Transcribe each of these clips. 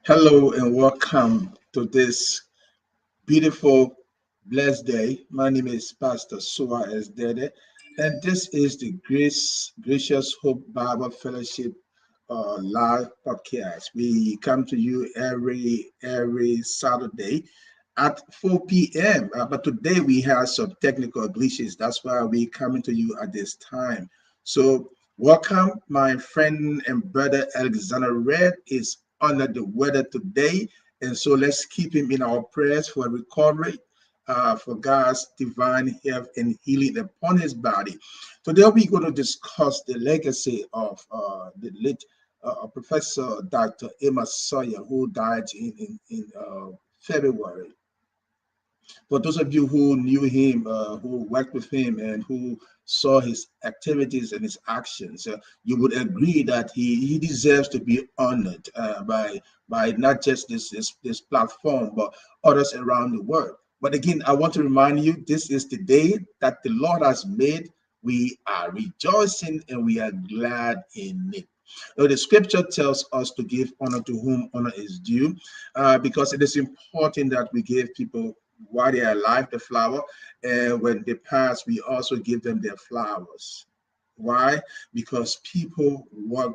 Hello and welcome to this beautiful, blessed day. My name is Pastor Suah as Deddeh, and this is the Gracious Hope Bible Fellowship live podcast. We come to you every Saturday at 4 p.m. But today we have some technical glitches. That's why we coming to you at this time. So welcome, my friend and brother Alexander Red is under the weather today, and so let's keep him in our prayers for recovery, for God's divine health and healing upon his body. Today we're going to discuss the legacy of the late Professor Dr. Amos Sawyer, who died in February. For those of you who knew him, who worked with him, and who saw his activities and his actions, you would agree that he deserves to be honored by not just this platform, but others around the world. But again, I want to remind you, this is the day that the Lord has made. We are rejoicing and we are glad in it. Now, the scripture tells us to give honor to whom honor is due, because it is important that we give people while they are alive the flower, and when they pass, we also give them their flowers. Why? Because people work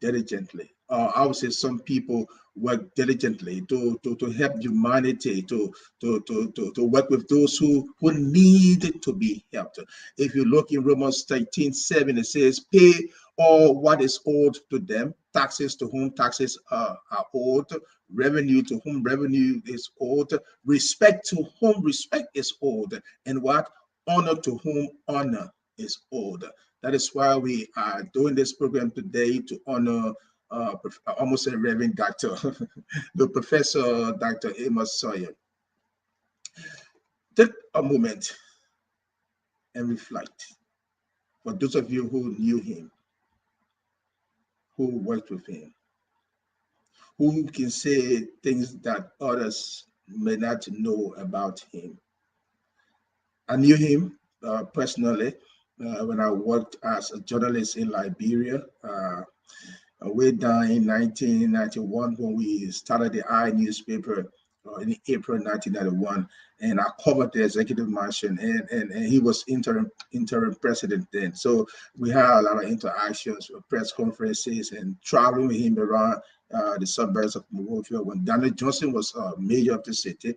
diligently. I would say some people work diligently to help humanity, to work with those who need to be helped. If you look in Romans 13:7, it says, pay all what is owed to them, taxes to whom taxes are owed, revenue to whom revenue is owed, respect to whom respect is owed, and what? Honor to whom honor is owed. That is why we are doing this program today to honor almost a Reverend Doctor, the Professor Dr. Amos Sawyer. Take a moment and reflect. For those of you who knew him, who worked with him, who can say things that others may not know about him. I knew him personally when I worked as a journalist in Liberia. Way down in 1991 when we started the I newspaper in April 1991, and I covered the executive mansion, and he was interim president then. So we had a lot of interactions, press conferences, and traveling with him around the suburbs of Monrovia when Daniel Johnson was mayor of the city.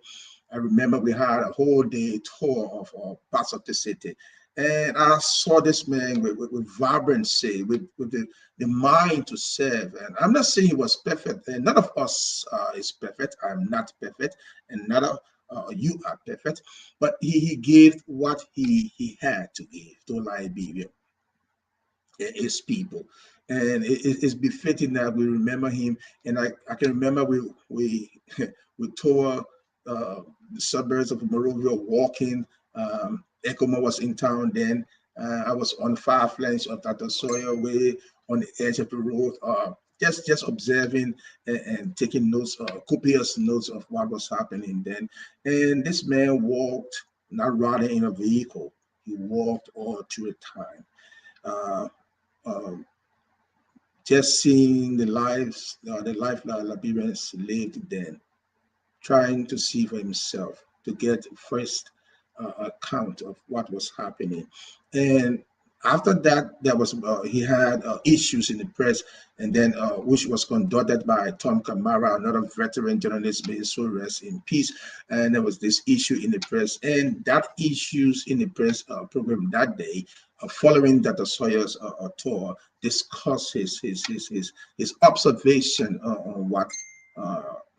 I remember we had a whole day tour of parts of the city. And I saw this man with vibrancy, with the mind to serve. And I'm not saying he was perfect, and none of us is perfect. I'm not perfect, and none of you are perfect. But he gave what he had to give to Liberia, his people. And it's befitting that we remember him. And I can remember we we toured the suburbs of Monrovia walking. Ekoma was in town then. I was on 5 lanes of Dr. Sawyer way on the edge of the road, just observing and taking notes, copious notes of what was happening then. And this man walked, not riding in a vehicle. He walked all through the time. Uh, um, just seeing the life that Liberians lived then, trying to see for himself, to get first account of what was happening. And after that, there was he had issues in the press, and then which was conducted by Tom Kamara, another veteran journalist, may his soul rest in peace. And there was this issue in the press, and that issues in the press program that day, following Dr. Sawyer's tour, discussed his observation on what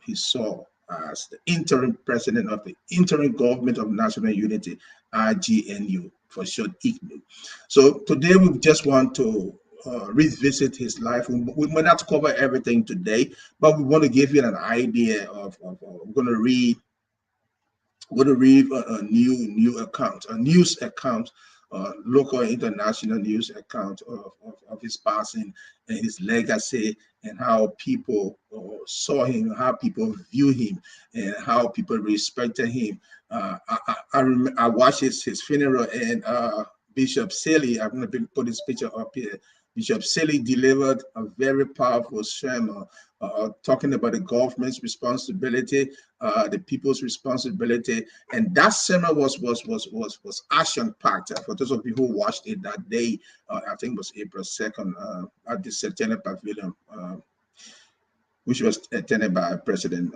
he saw as the interim president of the interim government of national unity, IGNU, for short, IGNU. So today we just want to revisit his life. We might not cover everything today, but we want to give you an idea of we're going to read a new account, a news account, local and international news account of his passing and his legacy, and how people saw him, how people view him, and how people respected him. I watched his funeral, and Bishop Saley, I'm going to put his picture up here. Bishop Silly delivered a very powerful sermon talking about the government's responsibility, the people's responsibility, and that sermon was action packed. For those of you who watched it that day, I think it was April 2nd at the September Pavilion, which was attended by President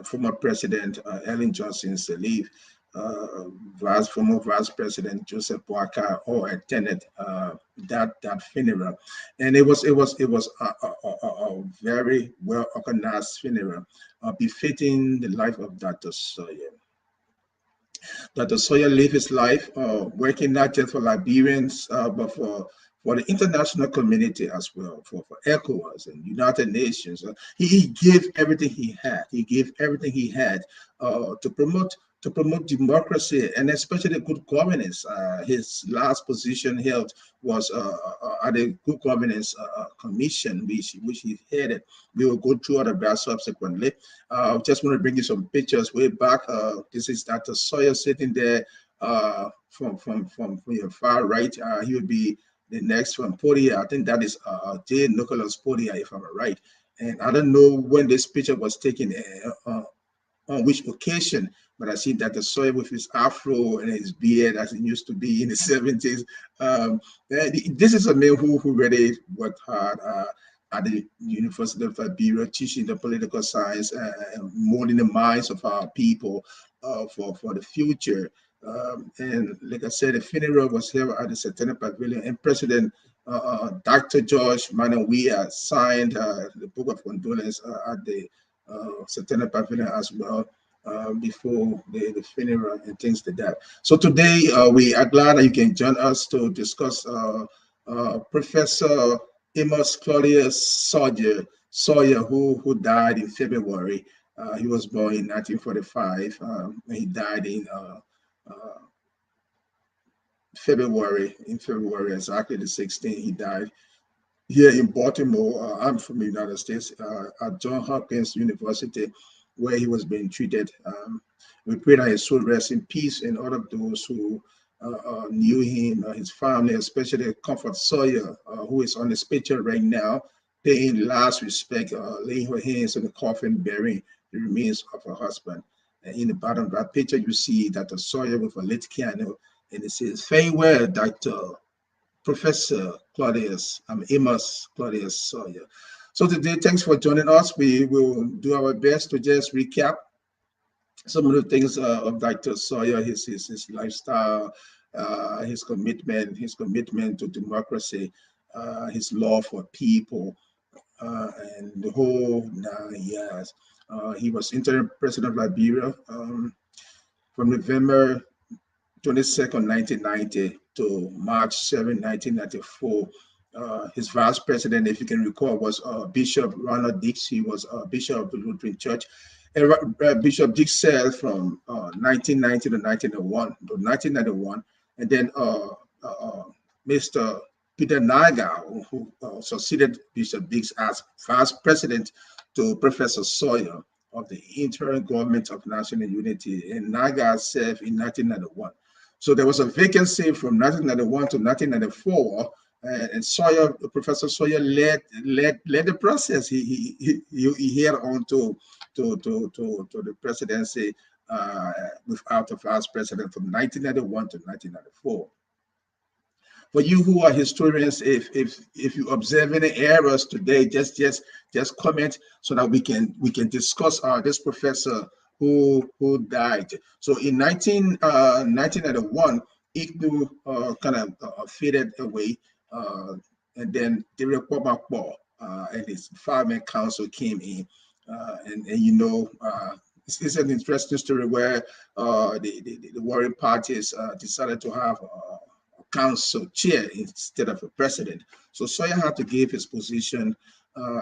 former President Ellen Johnson Sirleaf, former Vice President Joseph Boakai, all attended that funeral, and it was a very well organized funeral, befitting the life of Dr. Sawyer. Dr. Sawyer lived his life working not just for Liberians, but for the international community as well, for ECOWAS and United Nations. He gave everything he had. He gave everything he had to promote democracy and especially good governance. His last position held was at the Good Governance Commission, which he headed. We will go through all of that subsequently. Just want to bring you some pictures way back. This is Dr. Sawyer sitting there from your far right. He would be the next one, Podia. I think that is J. Nicholas Podia, if I'm right. And I don't know when this picture was taken, on which occasion, but I see that the Sawyer with his afro and his beard as it used to be in the 70s. This is a man who really worked hard at the University of Liberia, teaching the political science and molding the minds of our people for the future. And like I said, the funeral was held at the September Pavilion, and President Dr. George Manawia signed the Book of Condolence at the September Pavilion as well, before the funeral and things like that. So today we are glad that you can join us to discuss Professor Amos Claudius Sawyer, who died in February. He was born in 1945. And he died in February exactly the 16th. He died here in Baltimore. I'm from the United States, at Johns Hopkins University, where he was being treated. We pray that his soul rest in peace, and all of those who knew him, his family, especially Comfort Sawyer, who is on the picture right now, paying last respect, laying her hands on the coffin, bearing the remains of her husband. And in the bottom of that picture, you see Dr. Sawyer with a lit piano, and it says, "Farewell, Dr. Professor Claudius, Amos Claudius Sawyer." So today, thanks for joining us. We will do our best to just recap some of the things of Dr. Sawyer, his lifestyle, his commitment to democracy, his love for people, and the whole 9 years. He was interim president of Liberia from November 22nd, 1990 to March 7, 1994. His vice president, if you can recall, was Bishop Ronald Dix. He was Bishop of the Lutheran Church. And Bishop Dix served from 1990 to 1991. And then Mr. Peter Naga, who succeeded Bishop Dix as vice president to Professor Sawyer of the Interim Government of National Unity. And Naga served in 1991. So there was a vacancy from 1991 to 1994, and Sawyer, Professor Sawyer, led the process. He held on to the presidency without the vice president from 1991 to 1994. For you who are historians, if you observe any errors today, just comment so that we can discuss this professor who died. So in 1991, Ignu kind of faded away, and then Derek Bobakbo and his five-man council came in, and you know, it's an interesting story where the warring parties decided to have a council chair instead of a president. So Sawyer had to give his position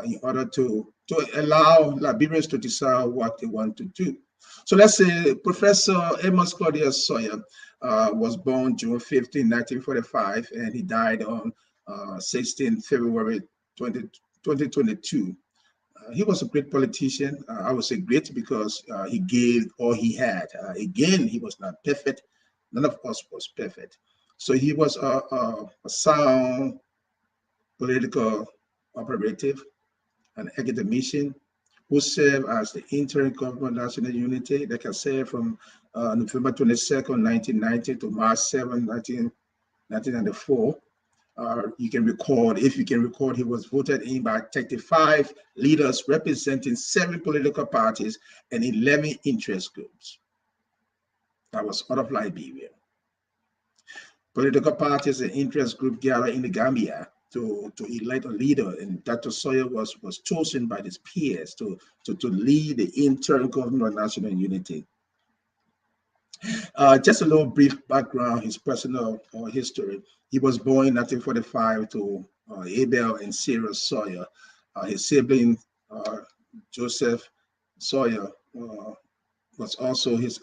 in order to allow Liberians to decide what they want to do. So let's say Professor Amos Claudius Sawyer was born June 15, 1945, and he died on 16 February 2022. He was a great politician. I would say great because he gave all he had. Again, he was not perfect. None of us was perfect. So he was a sound political operative, an academician who served as the interim governor of national unity that can serve from November 22nd, 1990 to March 7, 1994. You can record, if you can record, he was voted in by 35 leaders representing 7 political parties and 11 interest groups. That was out of Liberia. Political parties and interest groups gathered in the Gambia to elect a leader, and Dr. Sawyer was chosen by his peers to lead the interim government of national unity. Just a little brief background, his personal history. He was born in 1945 to Abel and Sarah Sawyer. His sibling, Joseph Sawyer, was also his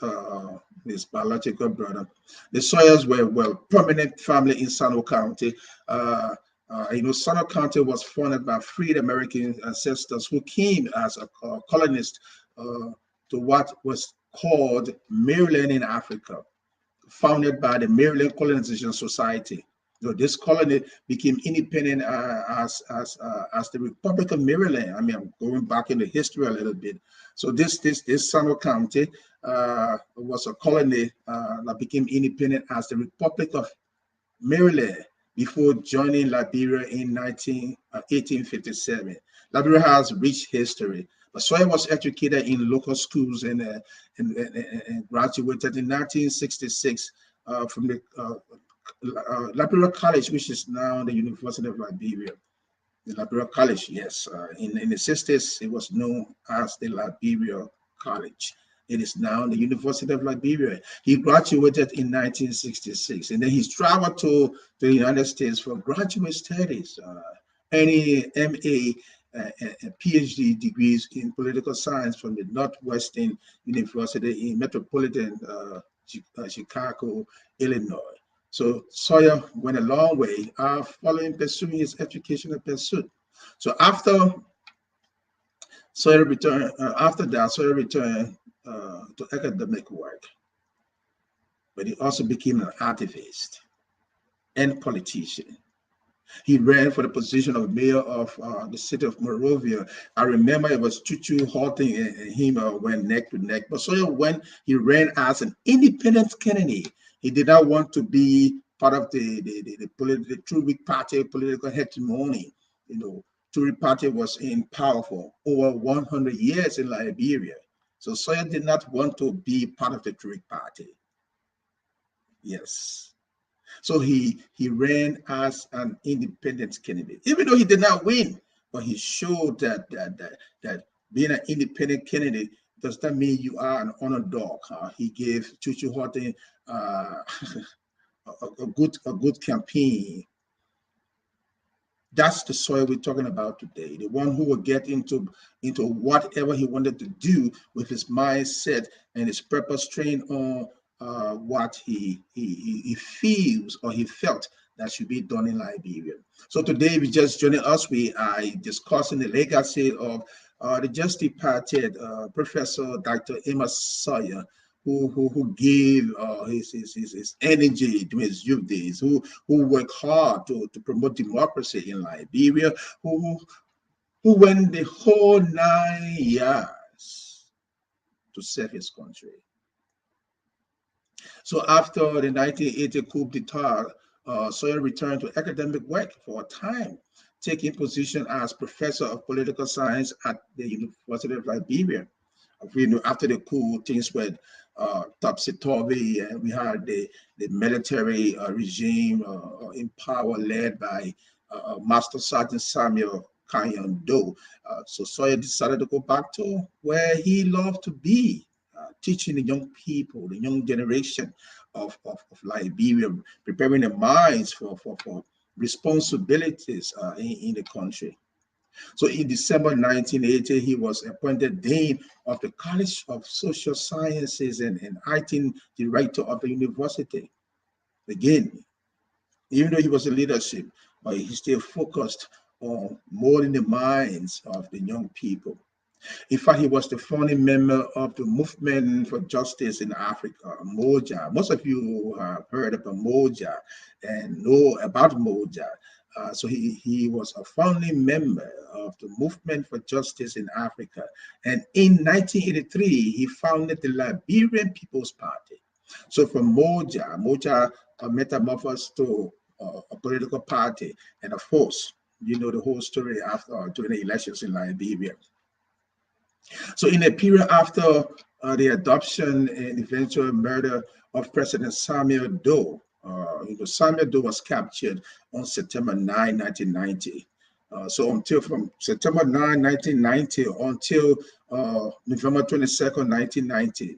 biological brother. The Sawyers were prominent family in Sano County. Sano County was founded by freed American ancestors who came as a colonist to what was called Maryland in Africa, founded by the Maryland Colonization Society. This colony became independent as the Republic of Maryland. I mean, I'm going back in the history a little bit. So this Sano County was a colony that became independent as the Republic of Maryland before joining Liberia in 1857. Liberia has rich history. But Sawyer was educated in local schools and graduated in 1966 from the Liberia College, which is now the University of Liberia. The Liberia College, yes. In the 60s, it was known as the Liberia College. It is now the University of Liberia. He graduated in 1966, and then he traveled to the United States for graduate studies, any MA and PhD degrees in political science from the Northwestern University in metropolitan Chicago, Illinois. So Sawyer went a long way following pursuing his educational pursuit. So after Sawyer returned, Sawyer returned to academic work, but he also became an activist and politician. He ran for the position of mayor of the city of Monrovia. I remember it was Chuchu Halting and him went neck to neck. But Sawyer, when he ran as an independent candidate, he did not want to be part of the True Party political hegemony. True Party was in power for over 100 years in Liberia. So Sawyer did not want to be part of the True Party. Yes. So he ran as an independent candidate, even though he did not win. But he showed that being an independent candidate does not mean you are an underdog. He gave Chuchu Horton a good campaign. That's the Sawyer we're talking about today. The one who will get into whatever he wanted to do with his mindset and his purpose trained on what he feels or he felt that should be done in Liberia. So today, if you're just joining us, we are discussing the legacy of the just departed Professor Dr. Amos Sawyer, who gave his energy to his youth days, who worked hard to promote democracy in Liberia, who went the whole 9 years to serve his country. So after the 1980 coup d'etat, Sawyer returned to academic work for a time, taking position as professor of political science at the University of Liberia. After the coup, things were topsy-turvy, and we had the military regime in power led by Master Sergeant Samuel Kanyando. So Sawyer decided to go back to where he loved to be, teaching the young people, the young generation of Liberia, preparing their minds for responsibilities in the country. So in December 1980, he was appointed Dean of the College of Social Sciences and acting director of the university. Again, even though he was in leadership, but he still focused on molding the minds of the young people. In fact, he was the founding member of the Movement for Justice in Africa, Moja. Most of you have heard about Moja and know about Moja. So he was a founding member of the Movement for Justice in Africa. And in 1983, he founded the Liberian People's Party. So from Moja metamorphosed to a political party. And of course, you know the whole story after during the elections in Liberia. So in a period after the adoption and eventual murder of President Samuel Doe, Samuel Doe was captured on September 9, 1990. So until from September 9, 1990 until November 22nd, 1990,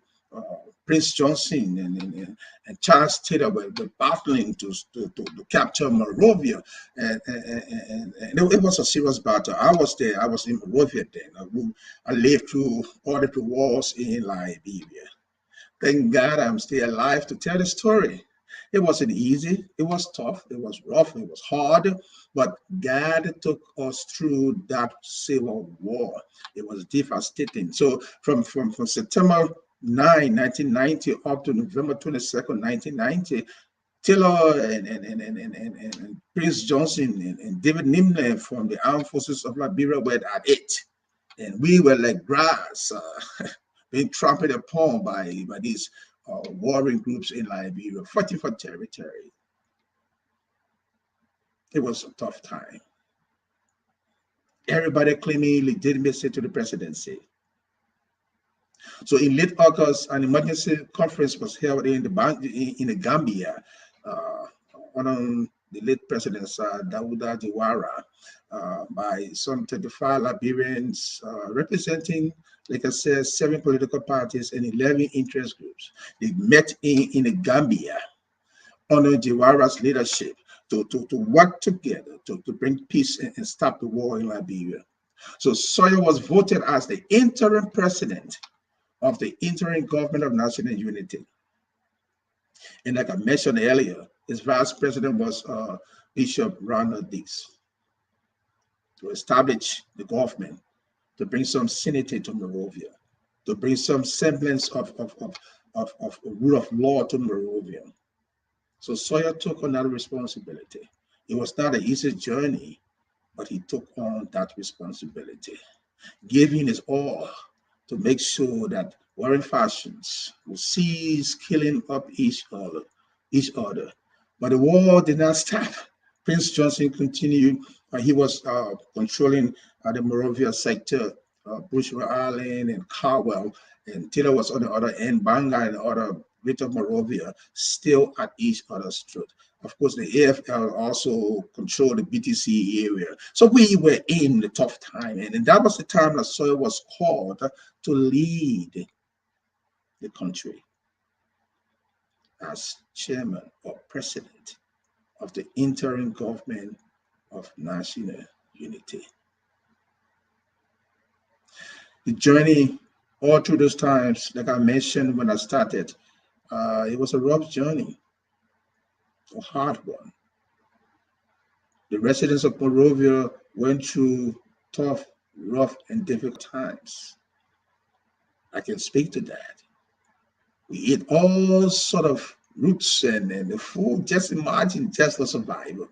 Prince Johnson and Charles Taylor were battling to capture Monrovia, and it was a serious battle. I was there. I was in Monrovia then. I lived through all the wars in Liberia. Thank God I'm still alive to tell the story. It wasn't easy. It was tough. It was rough. It was hard. But God took us through that civil war. It was devastating. So from September 9, 1990 up to November 22nd, 1990, Taylor and Prince Johnson and David Nimble from the Armed Forces of Liberia were at it. And we were like grass being trampled upon by these warring groups in Liberia, fighting for territory. It was a tough time. Everybody claiming legitimacy to the presidency. So in late August, an emergency conference was held in the Gambia on the late President Dawuda Jawara by some 35 Liberians representing, like I said, 7 political parties and 11 interest groups. They met in the Gambia under Jawara's leadership to work together to bring peace and stop the war in Liberia. So Sawyer was voted as the interim president of the interim government of national unity. And like I mentioned earlier, his vice president was Bishop Ronald Dix, to establish the government, to bring some sanity to Monrovia, to bring some semblance of rule of law to Monrovia. So Sawyer took on that responsibility. It was not an easy journey, but he took on that responsibility, giving his all to make sure that warring factions will cease killing up each other. But the war did not stop. Prince Johnson continued. He was controlling the Monrovia sector, Bushra Island and Carwell, and Taylor was on the other end, Banga and the other Greater Monrovia, still at each other's throat. Of course, the AFL also controlled the BTC area. So we were in the tough time. And that was the time that Sawyer was called to lead the country as chairman or president of the interim government of national unity. The journey all through those times, like I mentioned when I started, it was a rough journey, a hard one. The residents of Monrovia went through tough, rough, and difficult times. I can speak to that. We ate all sort of roots and the food, just imagine, just for survival.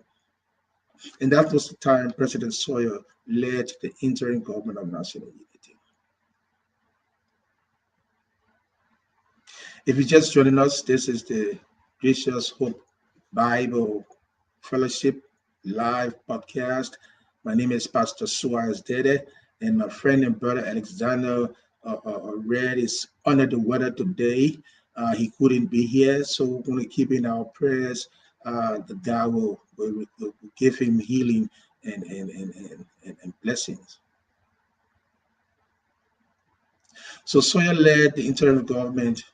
And that was the time President Sawyer led the interim government of national unity. If you're just joining us, this is the Gracious Hope Bible Fellowship live podcast. My name is Pastor Suah Deddeh, and my friend and brother Alexander Red is under the weather today. He couldn't be here, so we're going to keep in our prayers that God will give him healing and blessings. So Sawyer led the interim government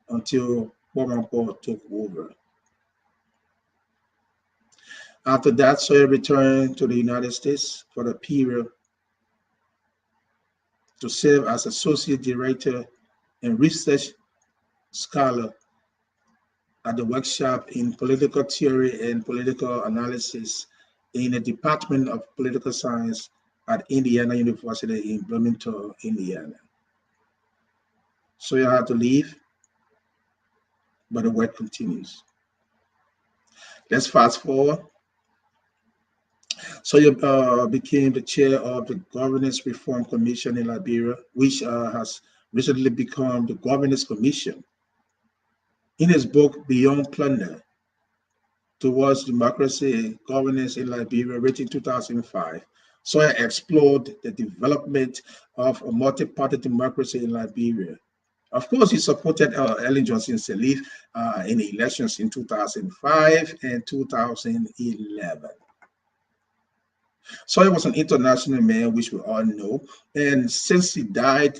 until Paul took over. After that, Sawyer returned to the United States for a period to serve as associate director and research scholar at the workshop in political theory and political analysis in the Department of Political Science at Indiana University in Bloomington, Indiana. Sawyer had to leave, but the work continues. Let's fast forward. Sawyer became the chair of the Governance Reform Commission in Liberia, which has recently become the Governance Commission. In his book, Beyond Plunder, Towards Democracy Governance in Liberia, written in 2005, Sawyer explored the development of a multi-party democracy in Liberia. Of course, he supported Ellen Johnson Sirleaf in the elections in 2005 and 2011. Sawyer was an international man, which we all know, and since he died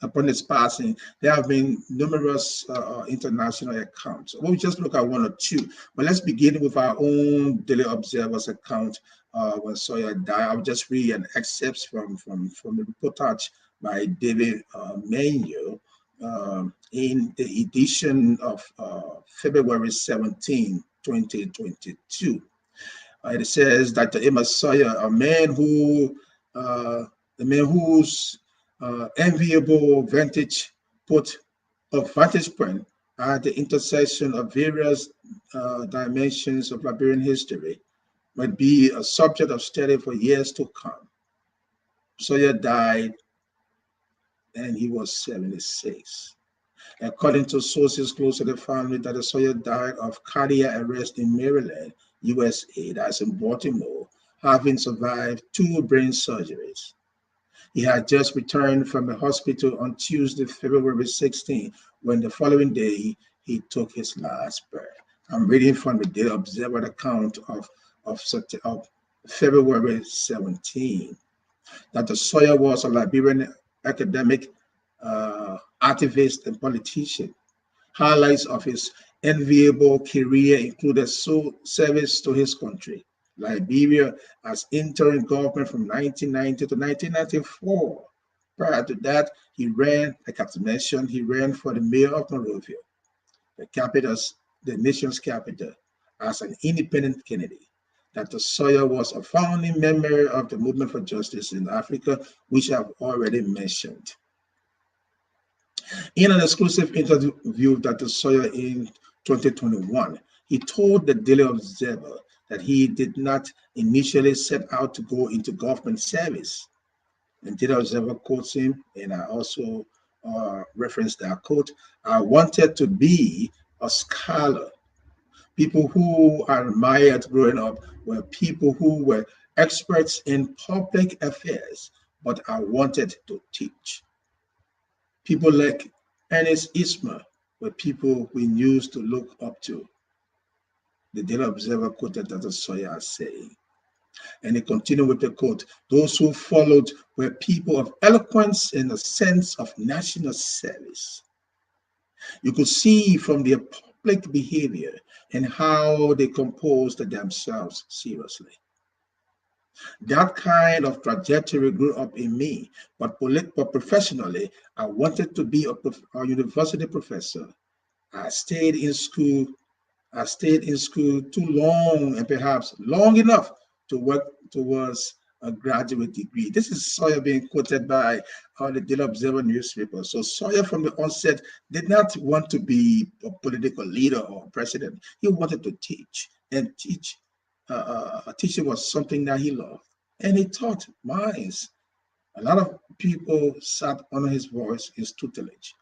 upon his passing, there have been numerous international accounts. We'll just look at one or two, but let's begin with our own Daily Observer's account when Sawyer died. I'll just read an excerpt from the reportage by David Manuel in the edition of February 17, 2022. It says Dr. Amos Sawyer, a man whose enviable vantage point at the intersection of various dimensions of Liberian history might be a subject of study for years to come. Sawyer died, and he was 76. According to sources close to the family, Dr. Sawyer died of cardiac arrest in Maryland, USA, that's in Baltimore, having survived 2 brain surgeries. He had just returned from the hospital on Tuesday, February 16, when the following day he took his last breath. I'm reading from the Daily Observer account of February 17. Dr. Sawyer was a Liberian academic, activist, and politician. Highlights of his enviable career included service to his country, Liberia, as interim government from 1990 to 1994. Prior to that, he ran, like I mentioned, he ran for the mayor of Monrovia, the nation's capital, as an independent candidate. Dr. Sawyer was a founding member of the Movement for Justice in Africa, which I've already mentioned. In an exclusive interview with Dr. Sawyer in 2021, he told the Daily Observer that he did not initially set out to go into government service. And Daily Observer quotes him, and I also referenced that quote, "I wanted to be a scholar. People who I admired growing up were people who were experts in public affairs, but I wanted to teach. People like Ernest Isma were people we used to look up to." The Daily Observer quoted Dr. Sawyer as saying. And he continued with the quote, "Those who followed were people of eloquence and a sense of national service. You could see from their public behavior and how they composed themselves seriously. That kind of trajectory grew up in me, but professionally, I wanted to be a university professor. I stayed in school too long, and perhaps long enough to work towards a graduate degree." This is Sawyer being quoted by the Daily Observer newspaper. So Sawyer from the onset did not want to be a political leader or president. He wanted to teach, and teaching was something that he loved. And he taught minds. A lot of people sat under his voice, his tutelage.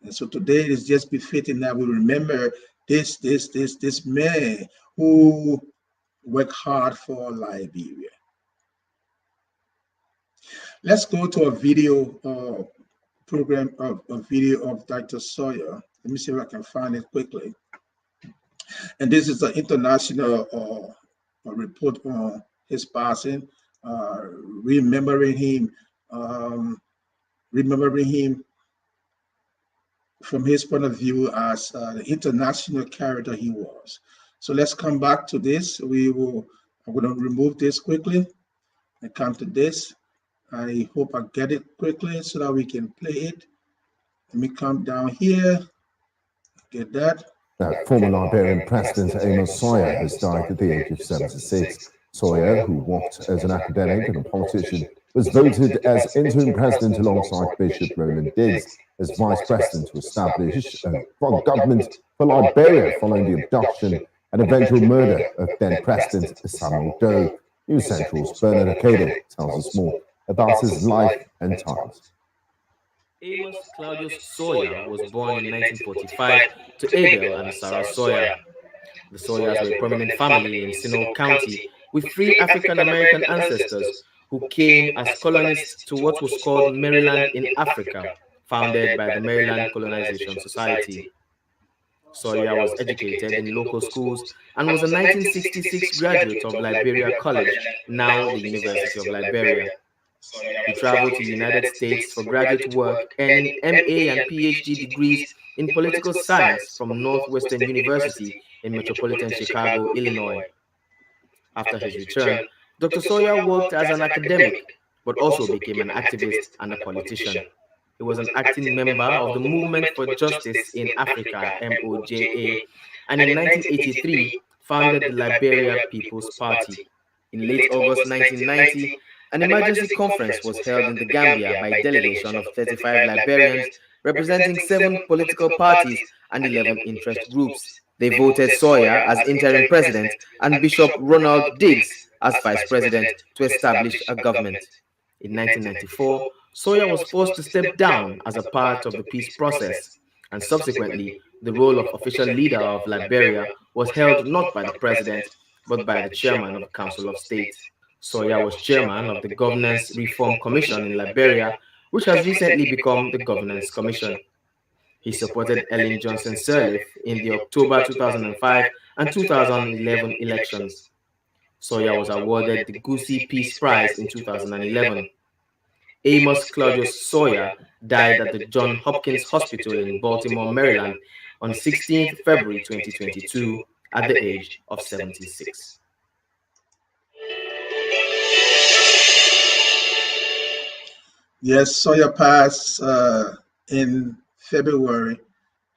And so today it is just befitting that we remember this man who worked hard for Liberia. Let's go to a video program of a video of Dr. Sawyer. Let me see if I can find it quickly. And this is an international report on his passing, remembering him from his point of view as the international character he was. So let's come back to this. I'm going to remove this quickly and come to this. I hope I get it quickly so that we can play it. Let me come down here. Get that. Former Liberian President Amos Sawyer has died at the age of 76. Sawyer, who worked as an academic and a politician, was voted as interim president alongside Bishop Roland Diggs as vice president to establish a government for Liberia following the abduction and eventual murder of then President Samuel Doe. News Central's Bernard Akede tells us more about his life and times. Amos Claudius Sawyer was born in 1945 to Abel and Sarah Sawyer. The Sawyers were a prominent family in Seminole County with free African American ancestors who came as colonists to what was called Maryland in Africa, founded by the Maryland Colonization Society. Sawyer was educated in local schools and was a 1966 graduate of Liberia College, now the University of Liberia. He traveled to the United States for graduate work, earning MA and PhD degrees in political science from Northwestern University in metropolitan Chicago, Illinois. After his return, Dr. Sawyer worked as an academic, but also became an activist and a politician. He was an acting member of the Movement for Justice in Africa, MOJA, and in 1983 founded the Liberia People's Party. In late August 1990, an emergency conference was held in the Gambia by a delegation of 35 Liberians representing 7 political parties and 11 interest groups. They voted Sawyer as interim president and Bishop Ronald Diggs as vice president to establish a government. In 1994, Sawyer was forced to step down as a part of the peace process, and subsequently, the role of official leader of Liberia was held not by the president, but by the chairman of the Council of State. Sawyer was chairman of the Governance Reform Commission in Liberia, which has recently become the Governance Commission. He supported Ellen Johnson Sirleaf in the October 2005 and 2011 elections. Sawyer was awarded the Gussie Peace Prize in 2011. Amos Claudius Sawyer died at the Johns Hopkins Hospital in Baltimore, Maryland on 16th February 2022 at the age of 76. Yes, Sawyer passed in February,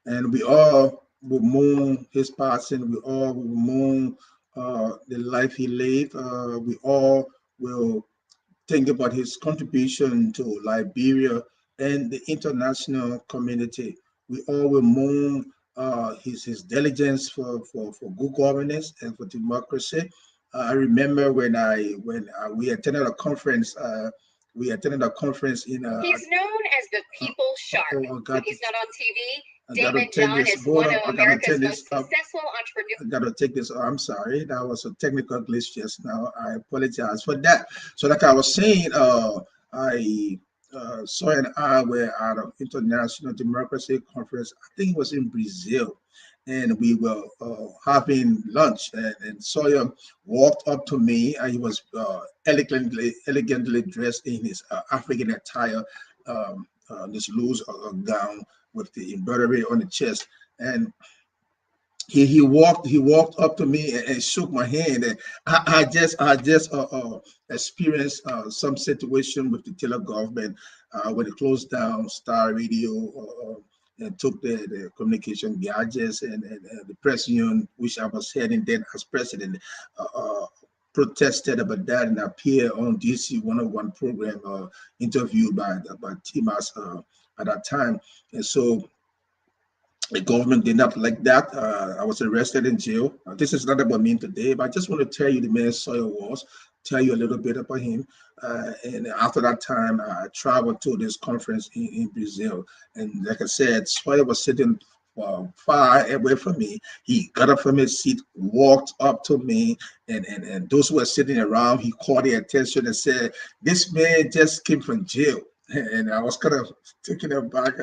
and we all will mourn his passing. We all will mourn the life he lived. We all will think about his contribution to Liberia and the international community. We all will mourn his diligence for good governance and for democracy. I remember when we attended a conference. We attended a conference in. He's known as the People Shark. When he's not on TV, Damon John is one of America's most successful entrepreneurs. I gotta take this. I'm sorry, that was a technical glitch just now. I apologize for that. So, like I was saying, Sawyer and I were at an international democracy conference. I think it was in Brazil, and we were having lunch. And Sawyer walked up to me. He was elegantly dressed in his African attire, this loose gown with the embroidery on the chest, and he walked up to me and shook my hand, and I just experienced some situation with the Taylor government when it closed down Star Radio and took the communication gadgets, and the press union, which I was heading then as president, protested about that and appeared on DC 101 program, interviewed by Amos at that time. And so the government did not like that. I was arrested in jail. This is not about me today, but I just want to tell you the man Sawyer was, tell you a little bit about him. And after that time, I traveled to this conference in Brazil. And like I said, Sawyer was sitting far away from me. He got up from his seat, walked up to me, and those who were sitting around, he caught their attention and said, "This man just came from jail." And I was kind of taken aback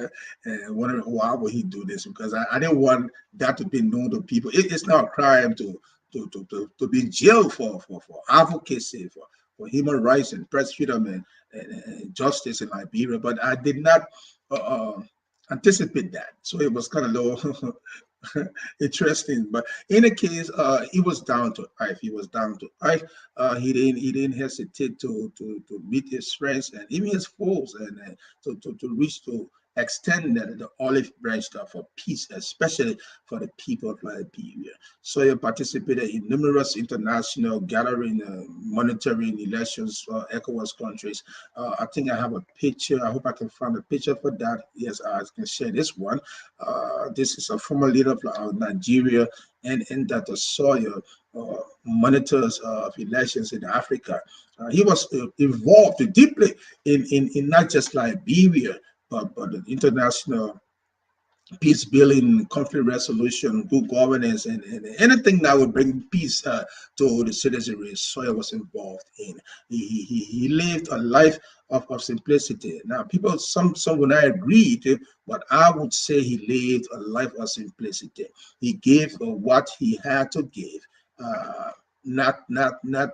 and wondering why would he do this, because I didn't want that to be known to people. It's not a crime to be in jail for advocacy, for human rights and press freedom and justice in Liberia, but I did not anticipate that. So it was kind of low. Interesting, but in a case, he was down to earth. He was down to earth. He didn't hesitate to meet his friends and even his foes, and to reach to extended the olive branch for peace, especially for the people of Liberia. Sawyer participated in numerous international gatherings, monitoring elections for ECOWAS countries. I think I have a picture. I hope I can find a picture for that. Yes, I can share this one. This is a former leader of Nigeria, and that Sawyer monitors of elections in Africa. He was involved deeply in not just Liberia, but the international peace building, conflict resolution, good governance, and anything that would bring peace to the citizenry. Sawyer was involved in. He lived a life of simplicity. Now, people, some will not agree to, but I would say he lived a life of simplicity. He gave what he had to give. Not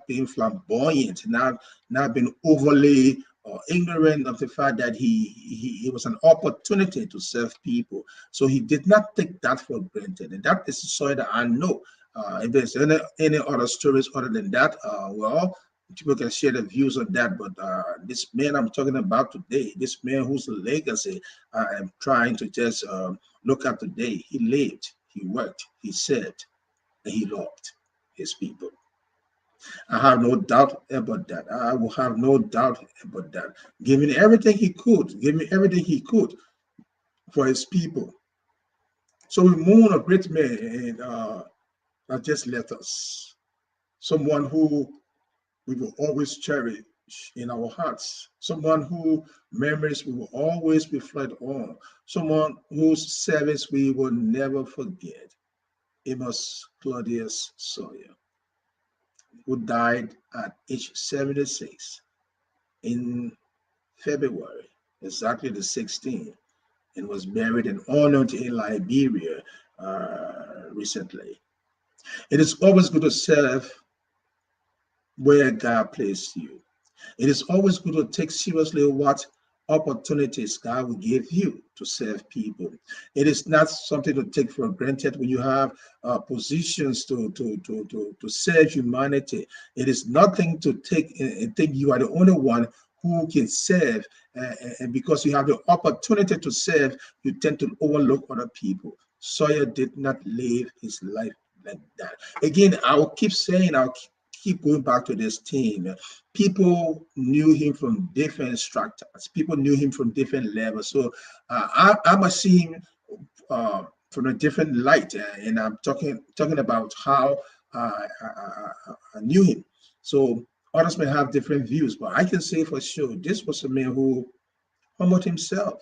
being flamboyant, not being overly or ignorant of the fact that he was an opportunity to serve people. So he did not take that for granted. And that is the story that I know. If there's any other stories other than that, well, people can share their views on that. But this man I'm talking about today, this man whose legacy I am trying to just look at today, he lived, he worked, he served, and he loved his people. I have no doubt about that. I will have no doubt about that. Giving everything he could, giving everything he could for his people. So we mourn a great man and that just left us. Someone who we will always cherish in our hearts. Someone who memories we will always reflect on. Someone whose service we will never forget. Amos Claudius Sawyer, who died at age 76 in February, exactly the 16th, and was buried and honored in Liberia recently. It is always good to serve where God placed you. It is always good to take seriously what opportunities God will give you to serve people. It is not something to take for granted when you have positions to serve humanity. It is nothing to take and think you are the only one who can serve. And because you have the opportunity to serve, you tend to overlook other people. Sawyer did not live his life like that. Again, I will keep saying, I'll keep going back to this team. People knew him from different structures. People knew him from different levels. So I must see him from a different light, and I'm talking about how I knew him. So others may have different views, but I can say for sure this was a man who humbled himself.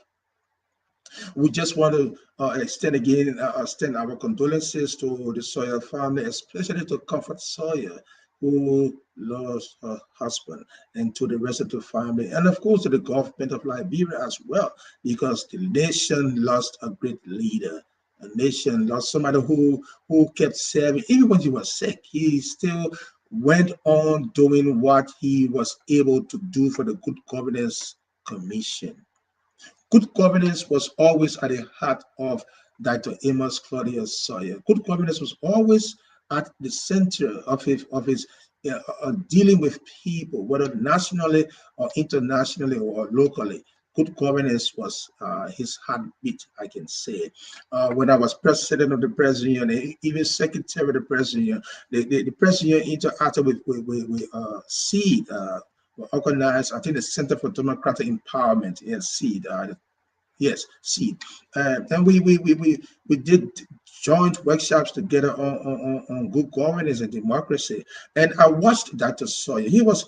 We just want to extend our condolences to the Sawyer family, especially to comfort Sawyer, who lost her husband, and to the rest of the family, and of course to the government of Liberia as well, because the nation lost a great leader. A nation lost somebody who kept serving, even when he was sick. He still went on doing what he was able to do for the Good Governance Commission. Good governance was always at the heart of Dr. Amos Claudius Sawyer. Good governance was always at the center of his dealing with people, whether nationally or internationally or locally. Good governance was his heartbeat, I can say. When I was president of the President Union, even secretary of the President Union, the President Union interacted with SEED, organized, I think, the Center for Democratic Empowerment, yes, SEED, yes, SEED. And we did joint workshops together on good governance and democracy. And I watched Dr. Sawyer. He was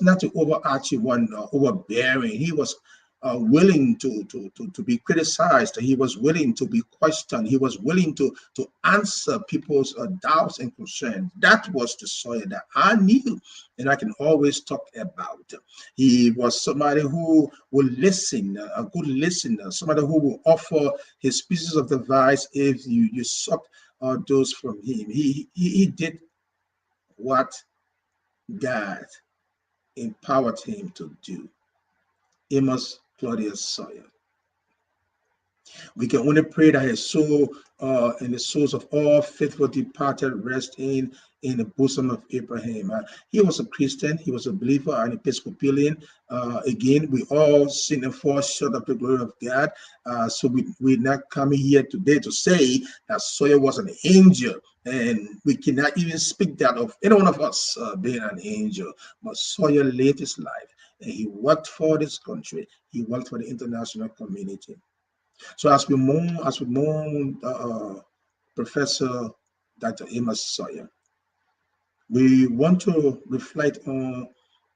not the overarching one, overbearing. He was willing to be criticized. He was willing to be questioned. He was willing to answer people's doubts and concerns. That was the Sawyer that I knew and I can always talk about. He was somebody who would listen, a good listener, somebody who will offer his pieces of advice if you sought those from him. He did what God empowered him to do. Amos Claudius Sawyer. We can only pray that his soul and the souls of all faithful departed rest in the bosom of Abraham. He was a Christian, he was a believer, an Episcopalian. Again, we all sin and fall short of the glory of God. So we're not coming here today to say that Sawyer was an angel, and we cannot even speak that of any one of us being an angel. But Sawyer lived his life, and he worked for this country. He worked for the international community. So as we mourn Professor Dr. Amos Sawyer, we want to reflect on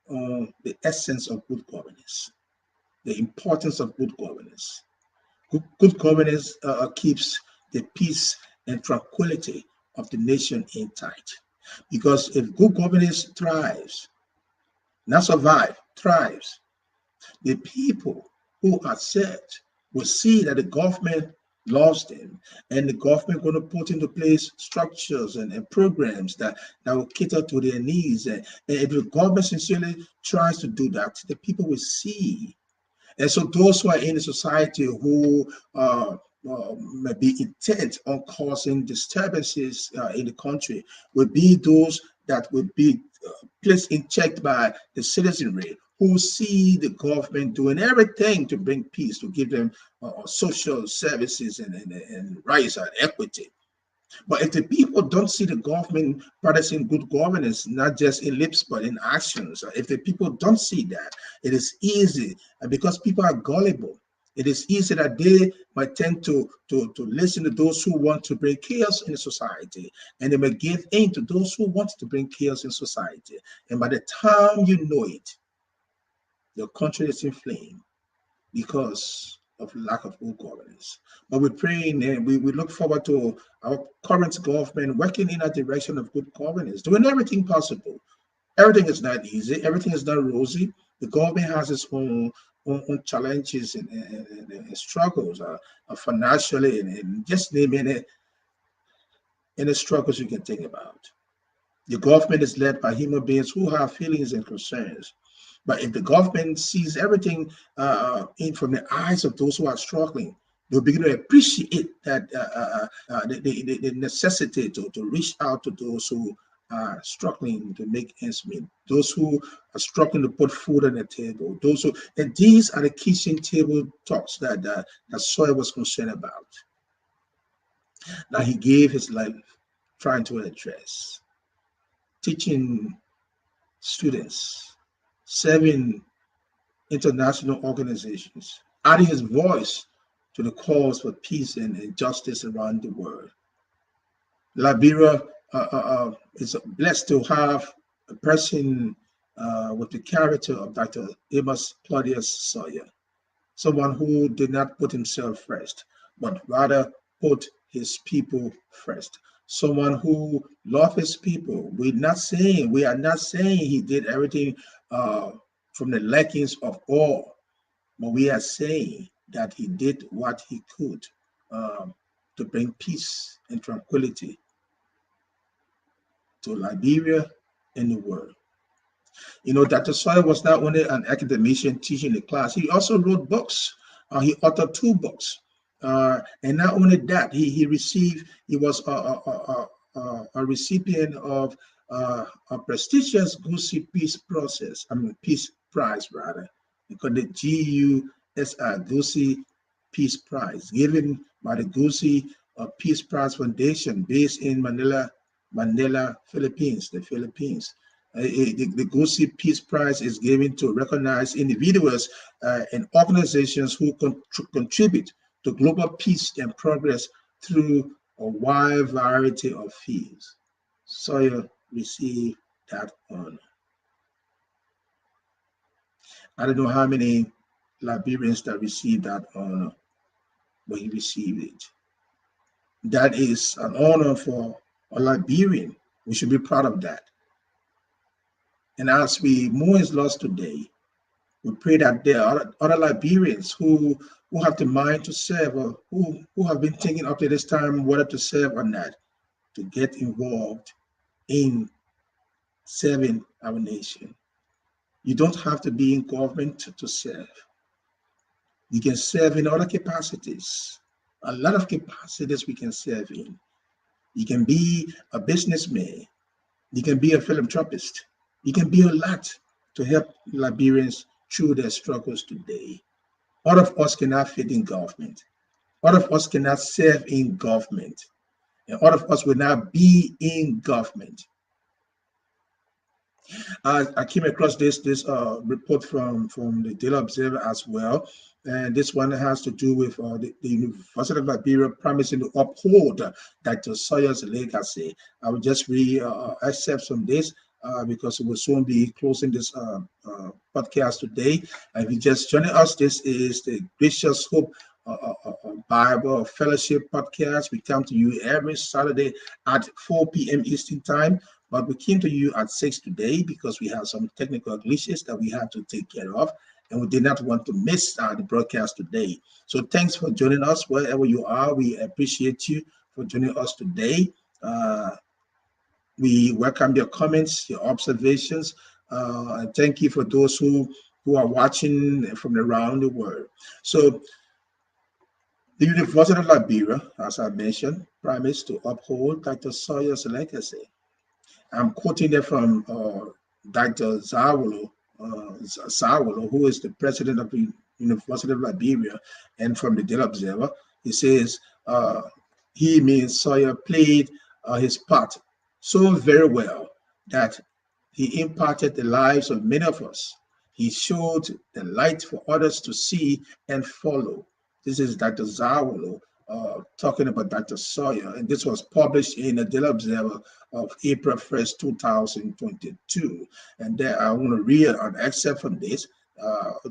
the essence of good governance, the importance of good governance. Good governance keeps the peace and tranquility of the nation intact. Because if good governance thrives, not survive, thrives, the people who are served will see that the government loves them, and the government going to put into place structures and programs that will cater to their needs. And if the government sincerely tries to do that, the people will see. And so those who are in the society who may be intent on causing disturbances in the country will be those that will be placed in check by the citizenry, who see the government doing everything to bring peace, to give them social services and rights and equity. But if the people don't see the government practicing good governance, not just in lips, but in actions, if the people don't see that, it is easy, and because people are gullible, it is easy that they might tend to listen to those who want to bring chaos in society, and they may give in to those who want to bring chaos in society. And by the time you know it, your country is in flame because of lack of good governance. But we're praying, and we look forward to our current government working in a direction of good governance, doing everything possible. Everything is not easy. Everything is not rosy. The government has its own challenges and struggles financially, and just name any struggles you can think about. The government is led by human beings who have feelings and concerns. But if the government sees everything in from the eyes of those who are struggling, they'll begin to appreciate that the necessity to reach out to those who are struggling to make ends meet, those who are struggling to put food on the table, those who, and these are the kitchen table talks that Sawyer was concerned about, that he gave his life trying to address, teaching students, serving international organizations, adding his voice to the calls for peace and justice around the world. Liberia is blessed to have a person with the character of Dr. Amos Claudius Sawyer, someone who did not put himself first, but rather put his people first. Someone who loved his people. We are not saying he did everything from the lackings of all, but we are saying that he did what he could to bring peace and tranquility to Liberia and the world. You know, Dr. Sawyer was not only an academician teaching the class, he also wrote books. He authored 2 books. And not only that, he was a recipient of a prestigious Goosey Peace Prize, rather, because the GUSI, Goosey Peace Prize, given by the Goosey Peace Prize Foundation based in Manila, Philippines, the Philippines. The Goosey Peace Prize is given to recognize individuals and organizations who contribute to global peace and progress through a wide variety of fields. Sawyer received that honor. I don't know how many Liberians that received that honor, but he received it. That is an honor for a Liberian. We should be proud of that. And as we mourn his loss today, we pray that there are other Liberians who have the mind to serve, or who have been thinking up to this time whether to serve or not, to get involved in serving our nation. You don't have to be in government to serve. You can serve in other capacities. A lot of capacities we can serve in. You can be a businessman. You can be a philanthropist. You can be a lot to help Liberians through their struggles today. All of us cannot fit in government. All of us cannot serve in government. And all of us will not be in government. I came across this report from the Daily Observer as well, and this one has to do with the University of Liberia promising to uphold Dr. Sawyer's legacy. I will just read excerpts from this because we will soon be closing this podcast today. And if you just joining us, this is the Gracious Hope Bible Fellowship podcast. We come to you every Saturday at 4 p.m. Eastern Time. But we came to you at 6 today because we have some technical glitches that we had to take care of, and we did not want to miss the broadcast today. So thanks for joining us wherever you are. We appreciate you for joining us today. We welcome your comments, your observations, and thank you for those who are watching from around the world. So the University of Liberia, as I mentioned, promised to uphold Dr. Sawyer's legacy. I'm quoting it from Dr. Zawolo, who is the president of the University of Liberia, and from the Daily Observer. He says, he means Sawyer played his part so very well that he impacted the lives of many of us. He showed the light for others to see and follow. This is Dr. Zawolo talking about Dr. Sawyer, and this was published in the Daily Observer of April 1st, 2022. And there I want to read an excerpt from this.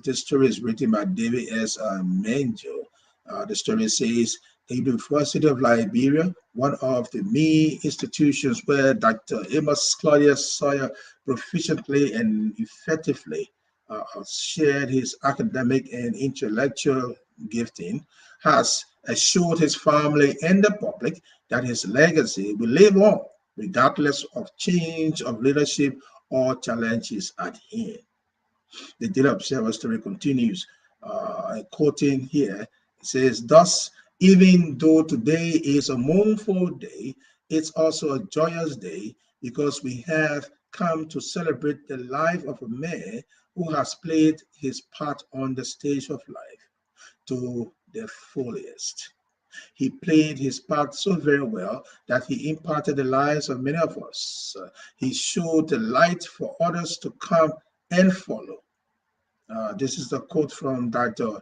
This story is written by David S. Manjo. The story says, the University of Liberia, one of the many institutions where Dr. Amos Claudius Sawyer proficiently and effectively shared his academic and intellectual gifting, has assured his family and the public that his legacy will live on, regardless of change of leadership or challenges at hand. The Daily Observer story continues, quoting here, it says, thus, even though today is a mournful day, it's also a joyous day because we have come to celebrate the life of a man who has played his part on the stage of life to the fullest. He played his part so very well that he impacted the lives of many of us. He showed the light for others to come and follow. This is the quote from Dr.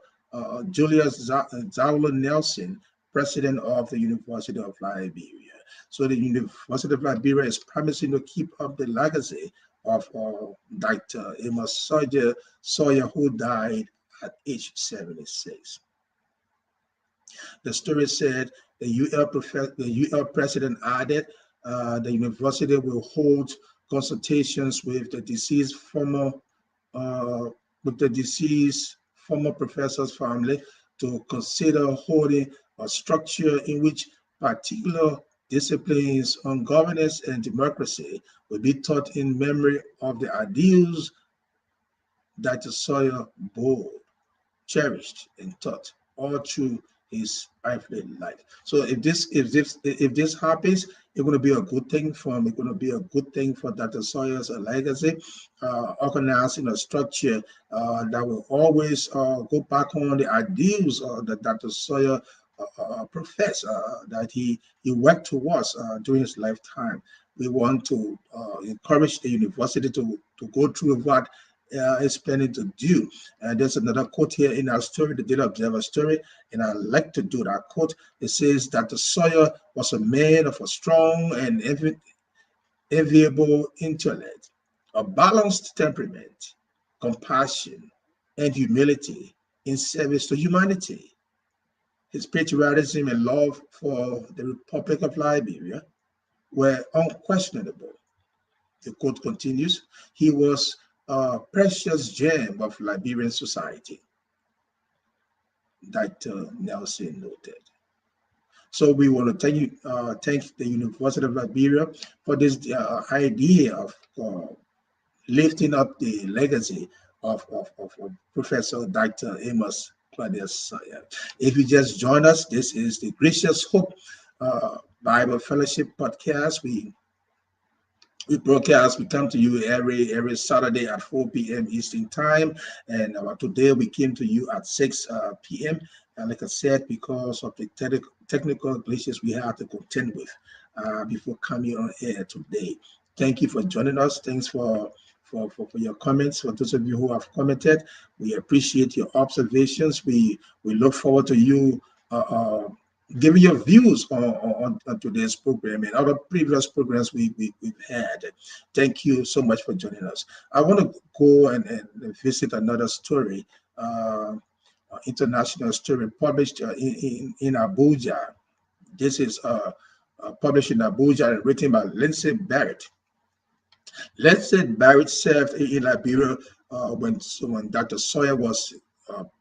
Julius Zawolo Nelson, president of the University of Liberia. So the University of Liberia is promising to keep up the legacy of Dr. Amos Sawyer, who died at age 76. The story said the UL president added the university will hold consultations with the deceased former professor's family to consider holding a structure in which particular disciplines on governance and democracy will be taught in memory of the ideals that Sawyer bore, cherished, and taught all through his earthly life. So if this happens, it's going to be a good thing for Dr. Sawyer's legacy, organizing a structure that will always go back on the ideals that Dr. Sawyer professed, that he worked towards during his lifetime. We want to encourage the university to go through what is planning to do. There's another quote here in our story, the Daily Observer story, and I like to do that quote. It says that the Sawyer was a man of a strong and enviable intellect, a balanced temperament, compassion, and humility in service to humanity. His patriotism and love for the Republic of Liberia were unquestionable. The quote continues, he was a precious gem of Liberian society, Dr. Nelson noted. So we want to thank the University of Liberia for this idea of lifting up the legacy of Professor Dr. Amos Claudius Sawyer. If you just join us, this is the Gracious Hope Bible Fellowship podcast. We broadcast. We come to you every Saturday at 4 p.m. Eastern Time, and today we came to you at 6 p.m. And like I said, because of the technical glitches we had to contend with before coming on air today. Thank you for joining us. Thanks for your comments. For those of you who have commented, we appreciate your observations. We look forward to you giving your views on today's program and other previous programs we've had. Thank you so much for joining us. I want to go and visit another story, international story published in Abuja. This is published in Abuja and written by Lindsay Barrett. Lindsay Barrett served in Liberia when Dr. Sawyer was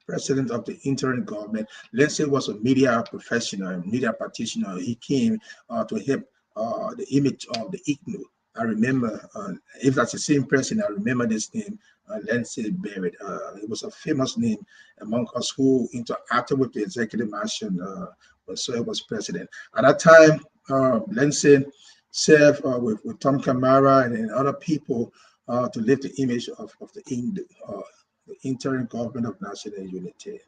president of the interim government. Lindsay was a media professional, media practitioner. He came to help the image of the IGNU. I remember, if that's the same person, I remember this name, Lindsay Barrett. It was a famous name among us who interacted with the executive mansion when Sawyer was president. At that time, Lindsay served with Tom Kamara and other people to lift the image of the IGNU, the interim government of national unity.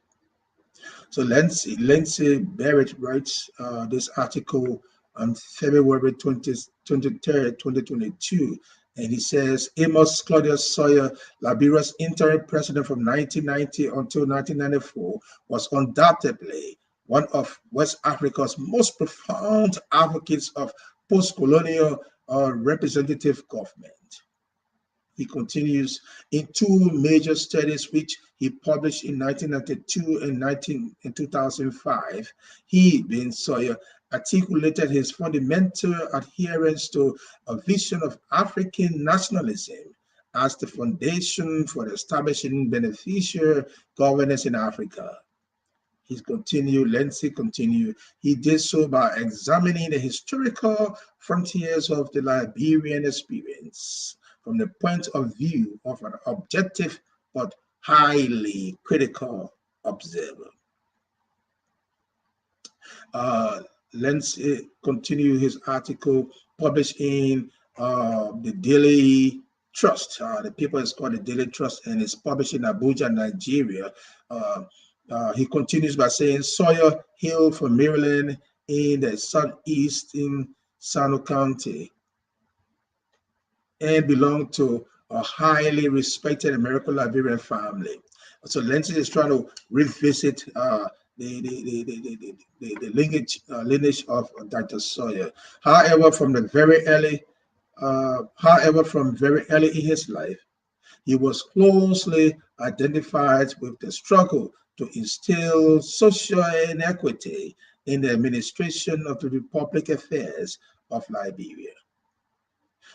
So Lindsay Barrett writes this article on February 23rd, 2022, and he says, Amos Claudius Sawyer, Liberia's interim president from 1990 until 1994, was undoubtedly one of West Africa's most profound advocates of post-colonial representative government. He continues, in two major studies which he published in 1992 and 2005, he, being Sawyer, articulated his fundamental adherence to a vision of African nationalism as the foundation for establishing beneficial governance in Africa. Lindsay continued, he did so by examining the historical frontiers of the Liberian experience from the point of view of an objective but highly critical observer. Lindsay continued his article published in the Daily Trust. The paper is called the Daily Trust and it's published in Abuja, Nigeria. He continues by saying, Sawyer hailed from Maryland in the southeastern Sano County and belonged to a highly respected American Liberian family. So Lindsay is trying to revisit the lineage of Dr. Sawyer. However, from very early in his life, he was closely identified with the struggle to instill social inequity in the administration of the Republic affairs of Liberia.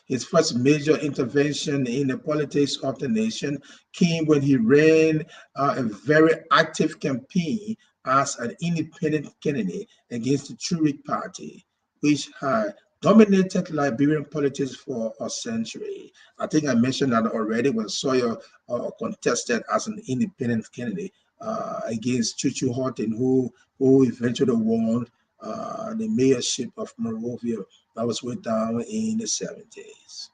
His first major intervention in the politics of the nation came when he ran a very active campaign as an independent candidate against the Tuareg Party, which had dominated Liberian politics for a century. I think I mentioned that already when Sawyer contested as an independent candidate against Chuchu Horton, who eventually won the mayorship of Monrovia. That was way down in the 70s.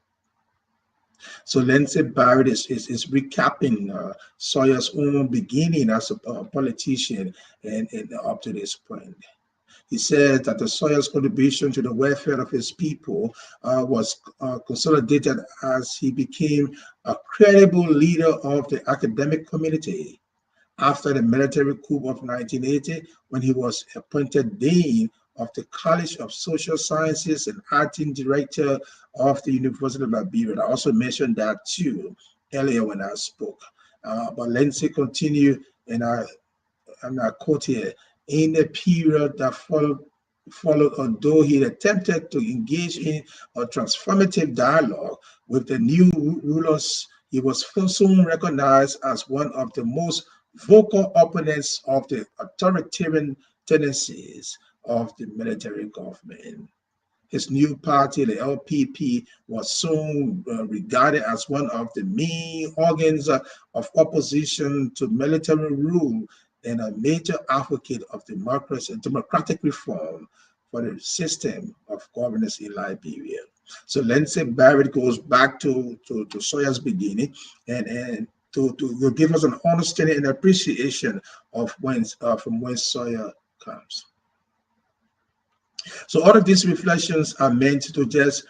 So Lindsay Barrett is recapping Sawyer's own beginning as a politician and up to this point. He said that the Sawyer's contribution to the welfare of his people was consolidated as he became a credible leader of the academic community after the military coup of 1980, when he was appointed Dean of the College of Social Sciences and Acting Director of the University of Liberia. I also mentioned that too earlier when I spoke. But Lindsay continued, and I quote here, in the period that followed, although he attempted to engage in a transformative dialogue with the new rulers, he was soon recognized as one of the most vocal opponents of the authoritarian tendencies of the military government. His new party, the LPP, was soon regarded as one of the main organs of opposition to military rule and a major advocate of democracy and democratic reform for the system of governance in Liberia. So Lindsay Barrett goes back to Sawyer's beginning and to give us an understanding and appreciation of from whence Sawyer comes. So all of these reflections are meant to just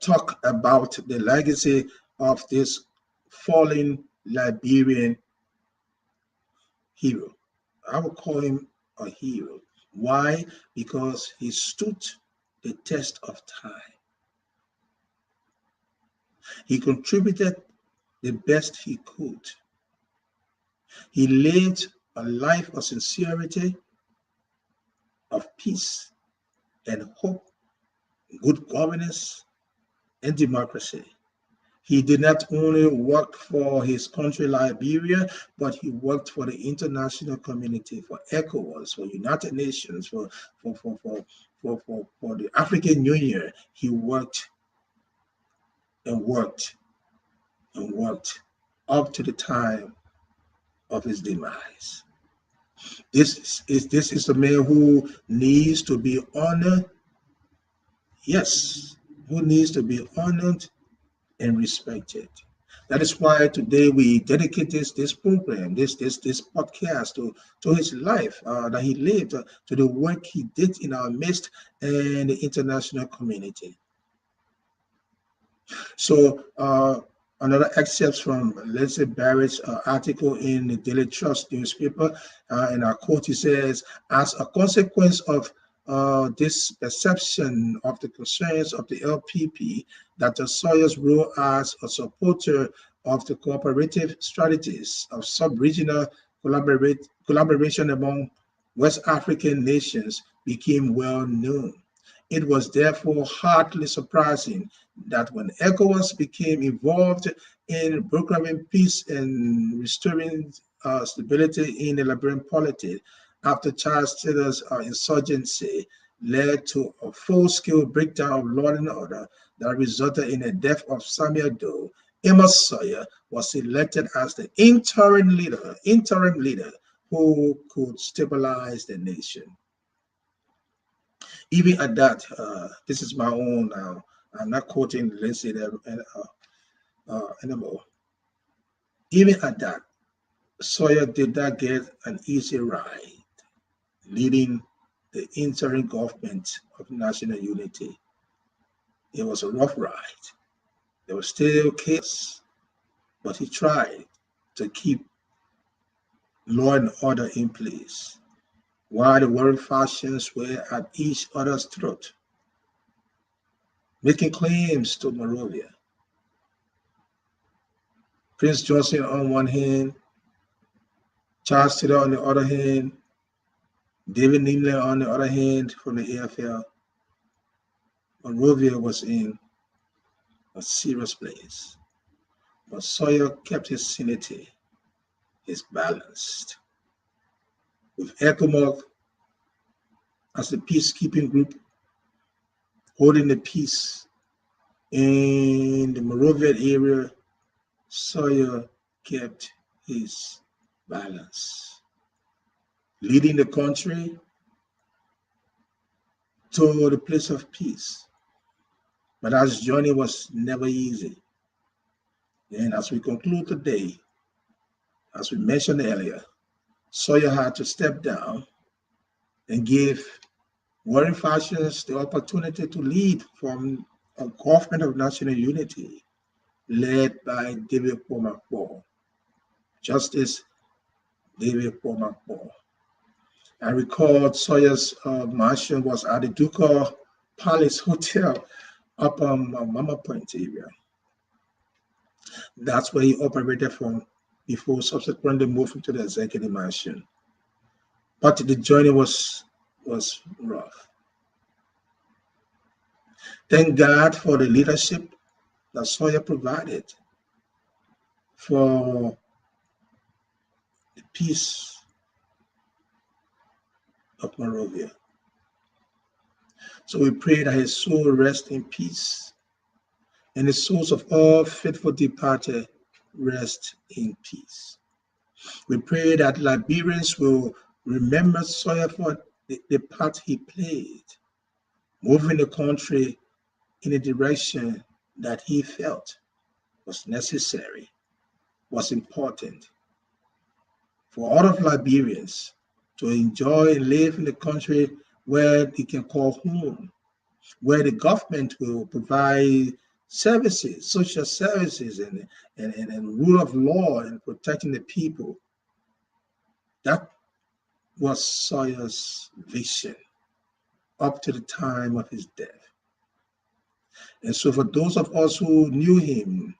talk about the legacy of this fallen Liberian hero. I would call him a hero. Why? Because he stood the test of time. He contributed the best he could. He lived a life of sincerity, of peace and hope, good governance, and democracy. He did not only work for his country, Liberia, but he worked for the international community, for ECOWAS, for United Nations, for the African Union. He worked and worked and worked up to the time of his demise. This is a man who needs to be honored. Yes, who needs to be honored and respected. That is why today we dedicate this program, this podcast to his life that he lived, to the work he did in our midst and the international community. So another excerpt from Lindsay Barrett's article in the Daily Trust newspaper, and our quote, he says, as a consequence of this perception of the concerns of the LPP, Dr. Sawyer's role as a supporter of the cooperative strategies of sub-regional collaboration among West African nations became well known. It was therefore hardly surprising that when ECOWAS became involved in brokering peace and restoring stability in the Liberian polity after Charles Taylor's insurgency led to a full-scale breakdown of law and order that resulted in the death of Samuel Doe, Amos Sawyer was elected as the interim leader who could stabilize the nation. Even at that, this is my own now. I'm not quoting Lindsay anymore. Even at that, Sawyer did not get an easy ride leading the interim government of national unity. It was a rough ride. There was still chaos, but he tried to keep law and order in place while the warring factions were at each other's throat, making claims to Monrovia. Prince Johnson on one hand, Charles Taylor on the other hand, David Nimler on the other hand from the AFL. Monrovia was in a serious place, but Sawyer kept his sanity, his balance. With ECOMOG as the peacekeeping group holding the peace in the Monrovia area, Sawyer kept his balance, leading the country to the place of peace. But his journey was never easy. And as we conclude today, as we mentioned earlier, Sawyer had to step down and give warring factions the opportunity to lead from a government of national unity led by David Pomakpo, Justice David Pomakpo. I recall Sawyer's mansion was at the Ducal Palace Hotel up on Mama Point area. That's where he operated from before subsequently moving to the executive mansion. But the journey was rough. Thank God for the leadership that Sawyer provided for the peace of Monrovia. So we pray that his soul rest in peace, and the souls of all faithful departed rest in peace. We pray that Liberians will remember Sawyer for the part he played, moving the country in a direction that he felt was necessary, was important for all of Liberians to enjoy and live in a country where they can call home, where the government will provide services, social services, and rule of law and protecting the people. That was Sawyer's vision up to the time of his death. And so for those of us who knew him,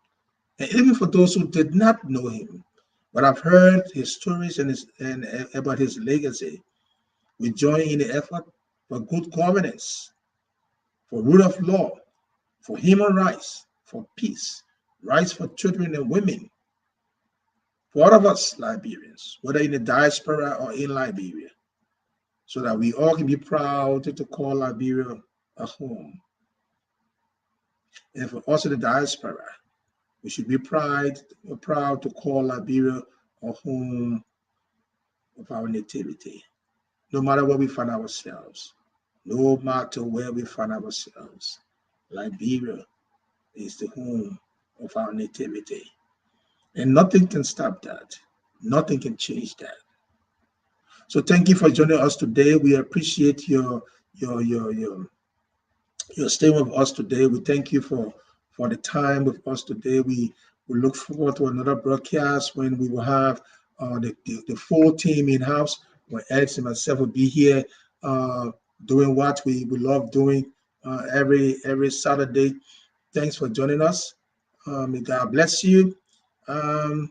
and even for those who did not know him, but I've heard his stories and about his legacy, we join in the effort for good governance, for rule of law, for human rights, for peace, rights for children and women, for all of us Liberians, whether in the diaspora or in Liberia, so that we all can be proud to call Liberia a home. And for us in the diaspora, we should be proud to call Liberia a home of our nativity, no matter where we find ourselves, no matter where we find ourselves. Liberia is the home of our nativity. And nothing can stop that. Nothing can change that. So thank you for joining us today. We appreciate your staying with us today. We thank you for the time with us today. We look forward to another broadcast when we will have the full team in-house, where Alex and myself will be here doing what we love doing every Saturday. Thanks for joining us. May God bless you. And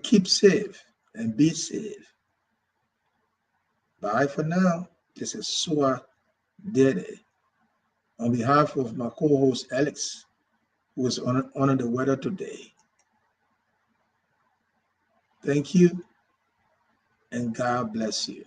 keep safe and be safe. Bye for now. This is Suah Deddeh. On behalf of my co-host Alex, who is under the weather today. Thank you, and God bless you.